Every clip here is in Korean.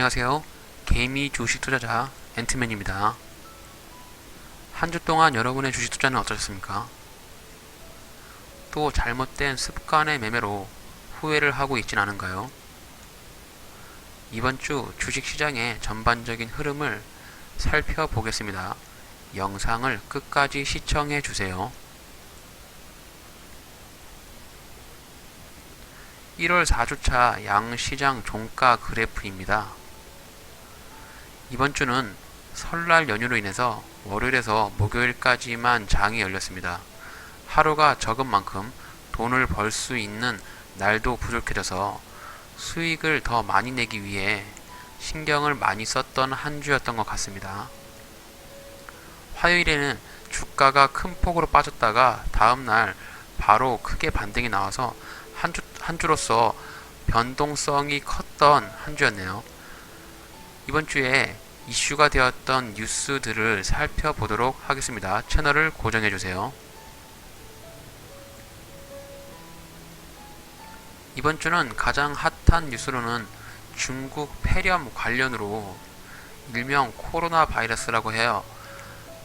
안녕하세요. 개미 주식 투자자 앤트맨입니다. 한 주 동안 여러분의 주식 투자는 어떠셨습니까? 또 잘못된 습관의 매매로 후회를 하고 있진 않은가요? 이번 주 주식 시장의 전반적인 흐름을 살펴보겠습니다. 영상을 끝까지 시청해 주세요. 1월 4주차 양시장 종가 그래프입니다. 이번 주는 설날 연휴로 인해서 월요일에서 목요일까지만 장이 열렸습니다. 하루가 적은 만큼 돈을 벌 수 있는 날도 부족해져서 수익을 더 많이 내기 위해 신경을 많이 썼던 한 주였던 것 같습니다. 화요일에는 주가가 큰 폭으로 빠졌다가 다음날 바로 크게 반등이 나와서 한 주로서 변동성이 컸던 한 주였네요. 이번 주에 이슈가 되었던 뉴스들을 살펴보도록 하겠습니다. 채널을 고정해주세요. 이번 주는 가장 핫한 뉴스로는 중국 폐렴 관련으로 일명 코로나 바이러스라고 해요.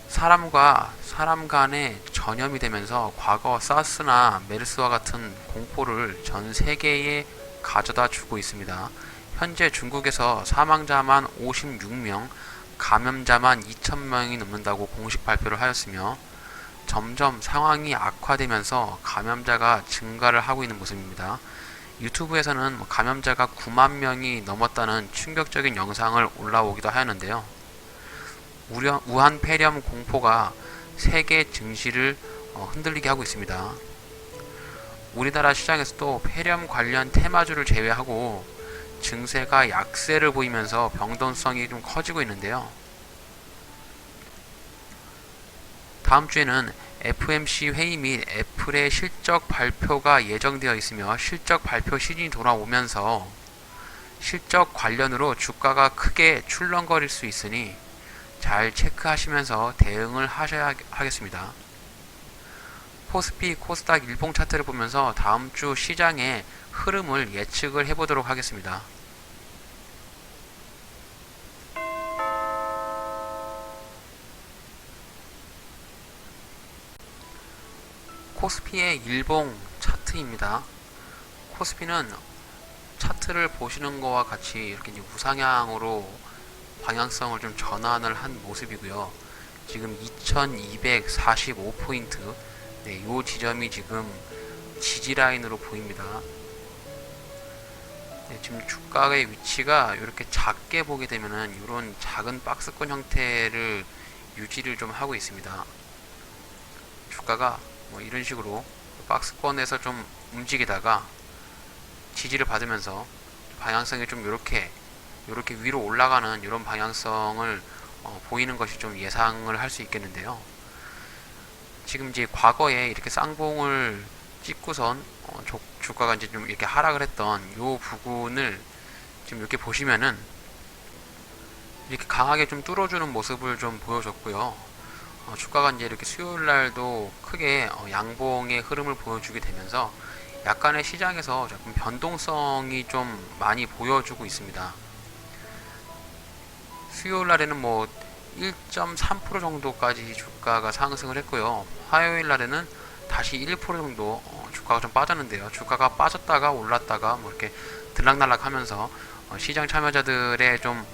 사람과 사람 간에 전염이 되면서 과거 사스나 메르스와 같은 공포를 전 세계에 가져다 주고 있습니다. 현재 중국에서 사망자만 56명, 감염자만 2,000명이 넘는다고 공식 발표를 하였으며 점점 상황이 악화되면서 감염자가 증가를 하고 있는 모습입니다. 유튜브에서는 감염자가 9만 명이 넘었다는 충격적인 영상을 올라오기도 하였는데요. 우한 폐렴 공포가 세계 증시를 흔들리게 하고 있습니다. 우리나라 시장에서도 폐렴 관련 테마주를 제외하고 증세가 약세를 보이면서 변동성이 좀 커지고 있는데요. 다음 주에는 FOMC 회의 및 애플의 실적 발표가 예정되어 있으며 실적 발표 시즌이 돌아오면서 실적 관련으로 주가가 크게 출렁거릴 수 있으니 잘 체크하시면서 대응을 하셔야 하겠습니다. 코스피, 코스닥 일봉 차트를 보면서 다음 주 시장의 흐름을 예측을 해보도록 하겠습니다. 코스피의 일봉 차트입니다. 코스피는 차트를 보시는 것과 같이 이렇게 우상향으로 방향성을 좀 전환을 한 모습이고요. 지금 2245포인트, 네, 요 지점이 지금 지지라인으로 보입니다. 네, 지금 주가의 위치가 이렇게 작게 보게 되면은 이런 작은 박스권 형태를 유지를 좀 하고 있습니다. 주가가 이런 식으로 박스권에서 좀 움직이다가 지지를 받으면서 방향성이 좀 이렇게 위로 올라가는 이런 방향성을 보이는 것이 좀 예상을 할 수 있겠는데요. 지금 이제 과거에 이렇게 쌍봉을 찍고선 주가가 이제 좀 이렇게 하락을 했던 요 부분을 지금 이렇게 보시면은 이렇게 강하게 좀 뚫어주는 모습을 좀 보여줬고요. 주가가 이제 이렇게 수요일 날도 크게 양봉의 흐름을 보여주게 되면서 약간의 시장에서 조금 변동성이 좀 많이 보여주고 있습니다. 수요일 날에는 1.3% 정도까지 주가가 상승을 했고요. 화요일 날에는 다시 1% 정도 주가가 좀 빠졌는데요. 주가가 빠졌다가 올랐다가 이렇게 들락날락 하면서 시장 참여자들의 좀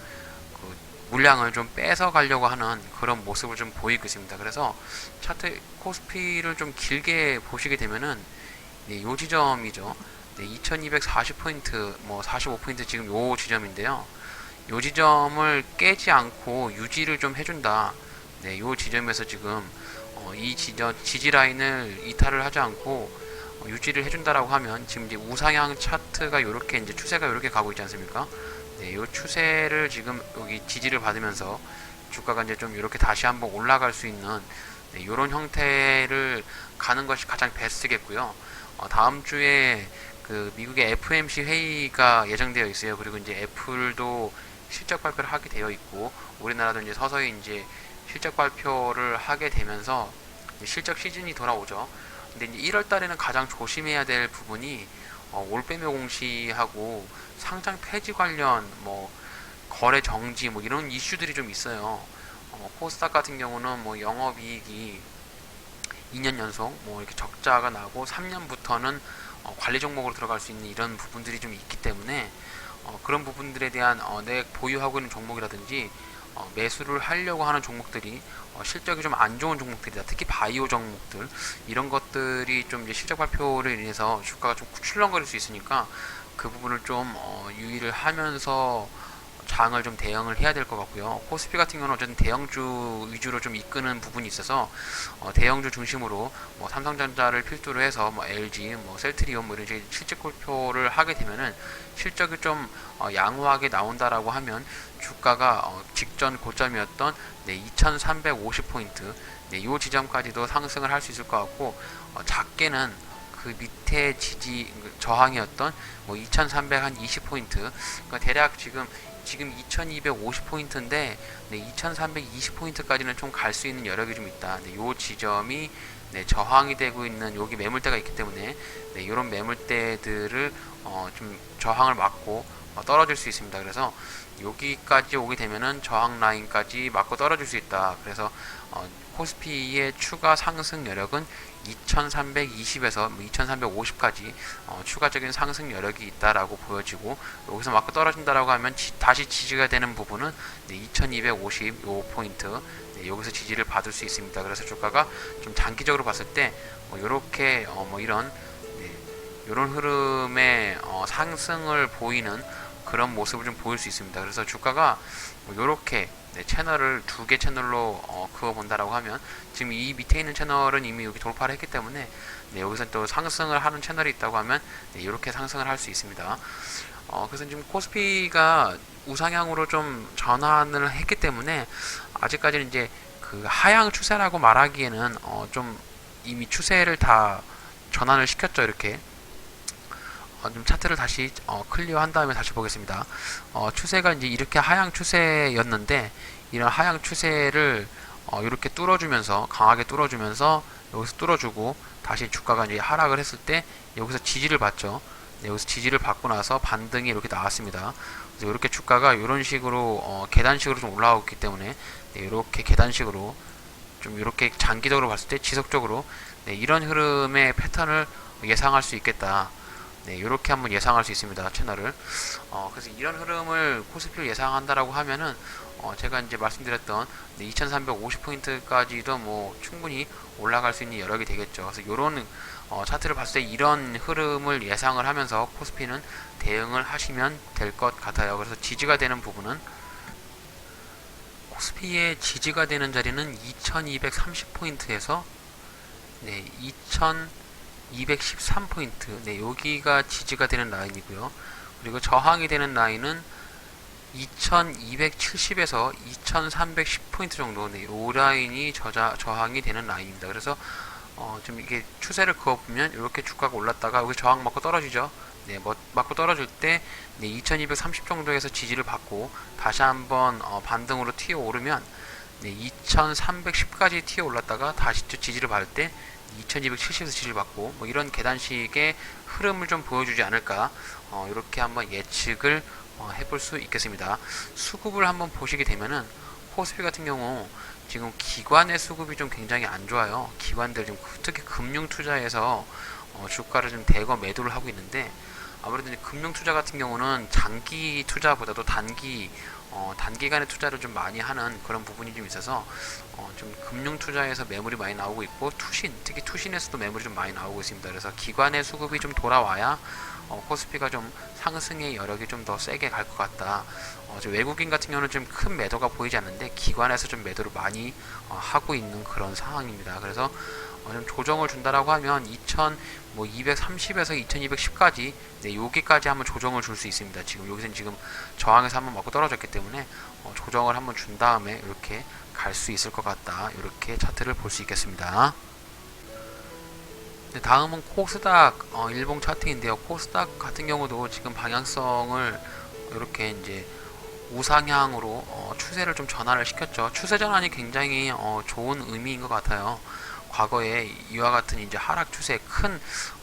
물량을 좀 뺏어 가려고 하는 그런 모습을 좀 보이고 있습니다. 그래서 차트 코스피를 좀 길게 보시게 되면은 요 지점이죠. 2240포인트, 45포인트 지금 요 지점인데요. 요 지점을 깨지 않고 유지를 좀 해준다. 네, 요 지점에서 지금 이 지지 라인을 이탈을 하지 않고 유지를 해준다라고 하면 지금 이제 우상향 차트가 이렇게 이제 추세가 이렇게 가고 있지 않습니까? 네, 요 추세를 지금 여기 지지를 받으면서 주가가 이제 좀 이렇게 다시 한번 올라갈 수 있는 이런 형태를 가는 것이 가장 베스트겠고요. 다음 주에 그 미국의 FOMC 회의가 예정되어 있어요. 그리고 이제 애플도 실적 발표를 하게 되어 있고 우리나라도 이제 서서히 이제 실적 발표를 하게 되면서 실적 시즌이 돌아오죠. 근데 이제 1월 달에는 가장 조심해야 될 부분이 올빼미 공시하고 상장 폐지 관련 거래 정지 뭐 이런 이슈들이 좀 있어요. 코스닥 같은 경우는 뭐 영업이익이 2년 연속 뭐 이렇게 적자가 나고 3년부터는 관리 종목으로 들어갈 수 있는 이런 부분들이 좀 있기 때문에 그런 부분들에 대한 내 보유하고 있는 종목이라든지 매수를 하려고 하는 종목들이 실적이 좀 안 좋은 종목들이다. 특히 바이오 종목들 이런 것들이 좀 이제 실적 발표를 인해서 주가가 좀 출렁거릴 수 있으니까 그 부분을 좀 유의를 하면서 장을 좀 대응을 해야 될 것 같고요. 코스피 같은 경우는 어쨌든 대형주 위주로 좀 이끄는 부분이 있어서 대형주 중심으로 뭐 삼성전자를 필두로 해서 뭐 LG, 뭐 셀트리온 뭐 이런 식의 실적 발표를 하게 되면은 실적이 좀 양호하게 나온다라고 하면 주가가 직전 고점이었던 2,350포인트 이 지점까지도 상승을 할 수 있을 것 같고 작게는 그 밑에 저항이었던 뭐 2,320포인트 그러니까 대략 지금 2250포인트인데 2320포인트까지는 좀 갈 수 있는 여력이 좀 있다. 요 지점이 저항이 되고 있는 여기 매물대가 있기 때문에 이런 매물대들을 좀 저항을 막고 떨어질 수 있습니다. 그래서 여기까지 오게 되면은 저항 라인까지 맞고 떨어질 수 있다. 그래서 코스피의 추가 상승 여력은 2320에서 2350까지 추가적인 상승 여력이 있다라고 보여지고 여기서 맞고 떨어진다라고 하면 다시 지지가 되는 부분은 2255포인트 여기서 지지를 받을 수 있습니다. 그래서 주가가 좀 장기적으로 봤을 때 이렇게 뭐 이런 흐름의 상승을 보이는 그런 모습을 좀 보일 수 있습니다. 그래서 주가가 이렇게 채널을 두 개 채널로 그어 본다라고 하면 지금 이 밑에 있는 채널은 이미 여기 돌파를 했기 때문에 여기서 또 상승을 하는 채널이 있다고 하면 이렇게 상승을 할 수 있습니다. 그래서 지금 코스피가 우상향으로 좀 전환을 했기 때문에 아직까지는 이제 그 하향 추세라고 말하기에는 좀 이미 추세를 다 전환을 시켰죠. 이렇게 좀 차트를 다시 클리어한 다음에 다시 보겠습니다. 추세가 이제 이렇게 하향 추세였는데 이런 하향 추세를 이렇게 뚫어주면서 강하게 뚫어주면서 여기서 뚫어주고 다시 주가가 이제 하락을 했을 때 여기서 지지를 받죠. 여기서 지지를 받고 나서 반등이 이렇게 나왔습니다. 그래서 이렇게 주가가 이런 식으로 계단식으로 좀 올라오고 있기 때문에 이렇게 계단식으로 좀 이렇게 장기적으로 봤을 때 지속적으로 이런 흐름의 패턴을 예상할 수 있겠다. 이렇게 한번 예상할 수 있습니다. 채널을. 그래서 이런 흐름을 코스피를 예상한다라고 하면은 제가 이제 말씀드렸던 2350포인트까지도 뭐 충분히 올라갈 수 있는 여력이 되겠죠. 그래서 이런 차트를 봤을 때 이런 흐름을 예상을 하면서 코스피는 대응을 하시면 될 것 같아요. 그래서 지지가 되는 부분은 코스피의 지지가 되는 자리는 2230포인트에서 2213포인트 여기가 지지가 되는 라인이고요. 그리고 저항이 되는 라인은 2270에서 2310포인트 정도 이 라인이 저항이 되는 라인입니다. 그래서 좀 이게 추세를 그어보면 이렇게 주가가 올랐다가 여기 저항 맞고 떨어지죠. 맞고 떨어질 때 2230 정도에서 지지를 받고 다시 한번 반등으로 튀어 오르면 2310까지 튀어 올랐다가 다시 지지를 받을 때 2270에서 지지를 받고 뭐 이런 계단식의 흐름을 좀 보여주지 않을까 이렇게 한번 예측을 해볼 수 있겠습니다. 수급을 한번 보시게 되면은 코스피 같은 경우 지금 기관의 수급이 좀 굉장히 안 좋아요. 기관들 좀 특히 금융 투자에서 주가를 좀 대거 매도를 하고 있는데 아무래도 이제 금융 투자 같은 경우는 장기 투자보다도 단기간의 투자를 좀 많이 하는 그런 부분이 좀 있어서 좀 금융 투자에서 매물이 많이 나오고 있고 특히 투신에서도 매물이 좀 많이 나오고 있습니다. 그래서 기관의 수급이 좀 돌아와야 코스피가 좀 상승의 여력이 좀 더 세게 갈 것 같다. 외국인 같은 경우는 좀 큰 매도가 보이지 않는데 기관에서 좀 매도를 많이 하고 있는 그런 상황입니다. 그래서 좀 조정을 준다라고 하면 2230에서 2210까지 여기까지 한번 조정을 줄 수 있습니다. 지금 저항에서 한번 맞고 떨어졌기 때문에 조정을 한번 준 다음에 이렇게 갈 수 있을 것 같다. 이렇게 차트를 볼 수 있겠습니다. 다음은 코스닥 일봉 차트인데요. 코스닥 같은 경우도 지금 방향성을 이렇게 이제 우상향으로 추세를 좀 전환을 시켰죠. 추세 전환이 굉장히 좋은 의미인 것 같아요. 과거에 이와 같은 이제 하락 추세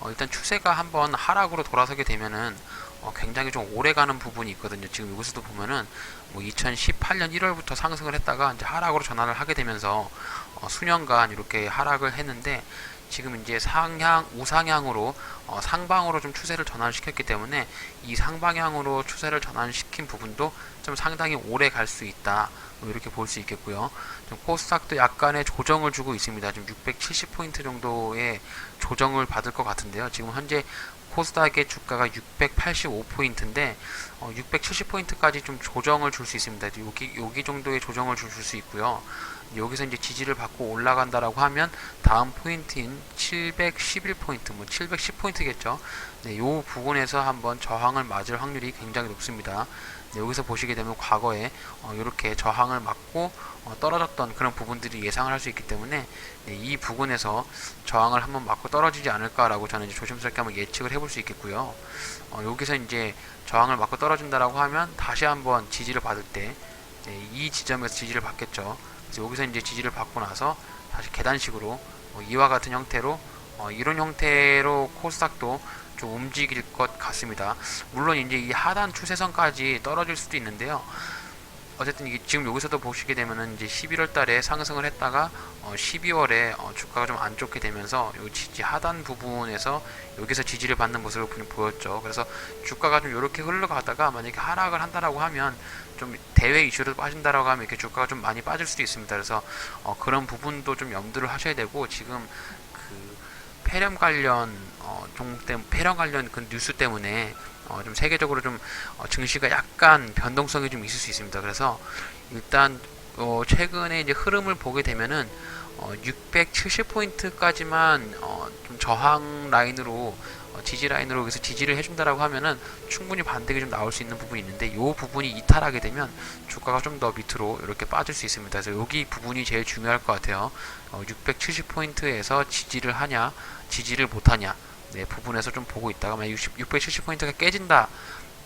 일단 추세가 한번 하락으로 돌아서게 되면은 굉장히 좀 오래 가는 부분이 있거든요. 지금 여기서도 보면은 뭐 2018년 1월부터 상승을 했다가 이제 하락으로 전환을 하게 되면서 수년간 이렇게 하락을 했는데 지금 이제 상향 우상향으로 상방으로 좀 추세를 전환시켰기 때문에 이 상방향으로 추세를 전환시킨 부분도 좀 상당히 오래 갈 수 있다. 뭐 이렇게 볼 수 있겠고요. 좀 코스닥도 약간의 조정을 주고 있습니다. 지금 670포인트 정도의 조정을 받을 것 같은데요. 지금 현재 코스닥의 주가가 685포인트인데 670포인트까지 좀 조정을 줄 수 있습니다. 여기 정도의 조정을 줄 수 있고요. 여기서 이제 지지를 받고 올라간다라고 하면 다음 포인트인 711포인트, 뭐 710포인트겠죠. 네, 요 부분에서 한번 저항을 맞을 확률이 굉장히 높습니다. 네, 여기서 보시게 되면 과거에 이렇게 저항을 맞고 떨어졌던 그런 부분들이 예상을 할 수 있기 때문에 네, 이 부분에서 저항을 한번 맞고 떨어지지 않을까라고 저는 이제 조심스럽게 한번 예측을 해볼 수 있겠고요. 여기서 이제 저항을 맞고 떨어진다라고 하면 다시 한번 지지를 받을 때 네, 이 지점에서 지지를 받겠죠. 그래서 여기서 이제 지지를 받고 나서 다시 계단식으로 이와 같은 형태로 이런 형태로 코스닥도 좀 움직일 것 같습니다. 물론 이제 이 하단 추세선까지 떨어질 수도 있는데요. 어쨌든 이게 지금 여기서도 보시게 되면은 이제 11월 달에 상승을 했다가 12월에 주가가 좀 안 좋게 되면서 요 지지 하단 부분에서 여기서 지지를 받는 모습을 보였죠. 그래서 주가가 좀 이렇게 흘러가다가 만약에 하락을 한다라고 하면 좀 대외 이슈로 빠진다라고 하면 이렇게 주가가 좀 많이 빠질 수도 있습니다. 그래서 그런 부분도 좀 염두를 하셔야 되고 지금 그 폐렴 관련 종목 때문에 폐렴 관련 그 뉴스 때문에 좀 세계적으로 좀 증시가 약간 변동성이 좀 있을 수 있습니다. 그래서 일단 최근에 이제 흐름을 보게 되면은 670포인트까지만 좀 저항 라인으로 지지 라인으로 여기서 지지를 해준다라고 하면은 충분히 반등이 좀 나올 수 있는 부분이 있는데 이 부분이 이탈하게 되면 주가가 좀 더 밑으로 이렇게 빠질 수 있습니다. 그래서 여기 부분이 제일 중요할 것 같아요. 670포인트에서 지지를 하냐, 지지를 못하냐, 네, 부분에서 좀 보고 있다가 만약 670포인트가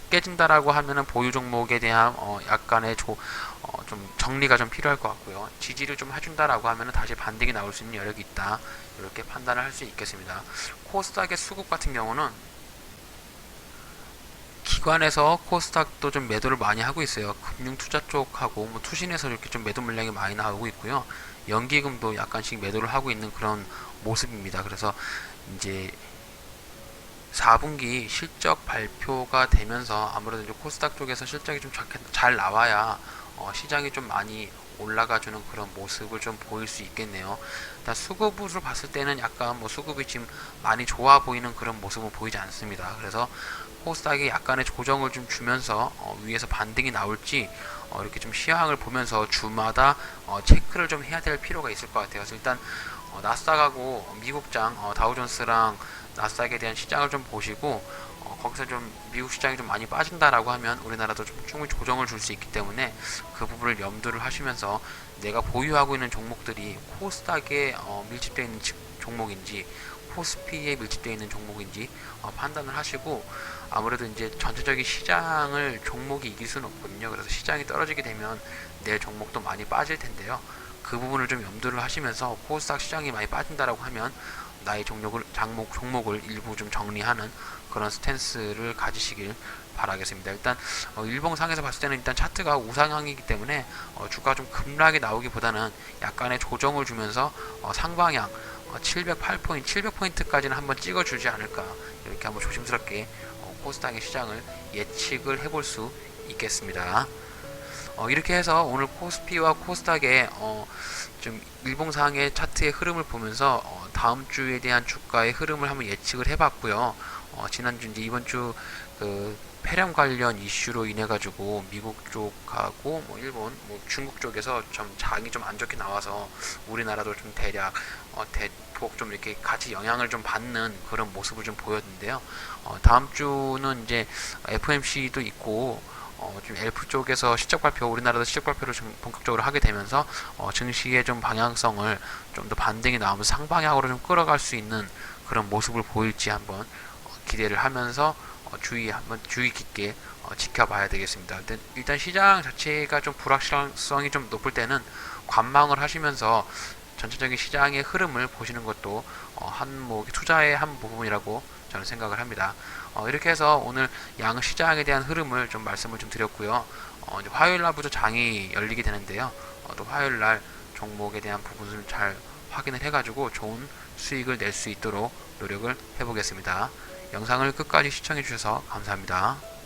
깨진다라고 하면은 보유 종목에 대한 약간의 좀 정리가 좀 필요할 것 같고요. 지지를 좀 해준다라고 하면은 다시 반등이 나올 수 있는 여력이 있다. 이렇게 판단을 할 수 있겠습니다. 코스닥의 수급 같은 경우는 기관에서 코스닥도 좀 매도를 많이 하고 있어요. 금융투자 쪽하고 뭐 투신에서 이렇게 좀 매도 물량이 많이 나오고 있고요. 연기금도 약간씩 매도를 하고 있는 그런 모습입니다. 그래서 이제 4분기 실적 발표가 되면서 아무래도 이제 코스닥 쪽에서 실적이 좀 잘 나와야 시장이 좀 많이 올라가주는 그런 모습을 좀 보일 수 있겠네요. 일단 수급으로 봤을 때는 약간 뭐 수급이 지금 많이 좋아 보이는 그런 모습은 보이지 않습니다. 그래서 코스닥이 약간의 조정을 좀 주면서 위에서 반등이 나올지 이렇게 좀 시황을 보면서 주마다 체크를 좀 해야 될 필요가 있을 것 같아요. 그래서 일단 나스닥하고 미국장 다우존스랑 나스닥에 대한 시장을 좀 보시고 거기서 좀 미국 시장이 좀 많이 빠진다라고 하면 우리나라도 좀 충분히 조정을 줄 수 있기 때문에 그 부분을 염두를 하시면서 내가 보유하고 있는 종목들이 코스닥에 밀집되어 있는 종목인지 코스피에 밀집되어 있는 종목인지 판단을 하시고 아무래도 이제 전체적인 시장을 종목이 이길 수는 없거든요. 그래서 시장이 떨어지게 되면 내 종목도 많이 빠질 텐데요. 그 부분을 좀 염두를 하시면서 코스닥 시장이 많이 빠진다라고 하면 나의 종목을 일부 좀 정리하는 그런 스탠스를 가지시길 바라겠습니다. 일단 일봉상에서 봤을 때는 일단 차트가 우상향이기 때문에 주가 좀 급락이 나오기보다는 약간의 조정을 주면서 상방향 708포인트, 700포인트까지는 한번 찍어주지 않을까 이렇게 한번 조심스럽게 코스닥의 시장을 예측을 해볼 수 있겠습니다. 이렇게 해서 오늘 코스피와 코스닥의 좀 일봉상의 차트의 흐름을 보면서 다음 주에 대한 주가의 흐름을 한번 예측을 해봤고요. 지난주 이제 이번 주 그 폐렴 관련 이슈로 인해 가지고 미국 쪽하고 뭐 일본, 뭐 중국 쪽에서 좀 장이 좀 안 좋게 나와서 우리나라도 좀 대략 대폭 좀 이렇게 같이 영향을 좀 받는 그런 모습을 좀 보였는데요. 다음 주는 이제 FMC도 있고 좀 엘프 쪽에서 실적 발표, 우리나라도 실적 발표를 좀 본격적으로 하게 되면서 증시의 좀 방향성을 좀 더 반등이 나오면서 상방향으로 좀 끌어갈 수 있는 그런 모습을 보일지 한번 기대를 하면서 주의 깊게 지켜봐야 되겠습니다. 일단 시장 자체가 좀 불확실성이 좀 높을 때는 관망을 하시면서 전체적인 시장의 흐름을 보시는 것도 투자의 한 부분이라고 저는 저는 생각을 합니다. 이렇게 해서 오늘 양시장에 대한 흐름을 좀 말씀을 좀 드렸고요. 이제 화요일 날부터 장이 열리게 되는데요. 또 화요일 날 종목에 대한 부분을 잘 확인을 해가지고 좋은 수익을 낼 수 있도록 노력을 해보겠습니다. 영상을 끝까지 시청해 주셔서 감사합니다.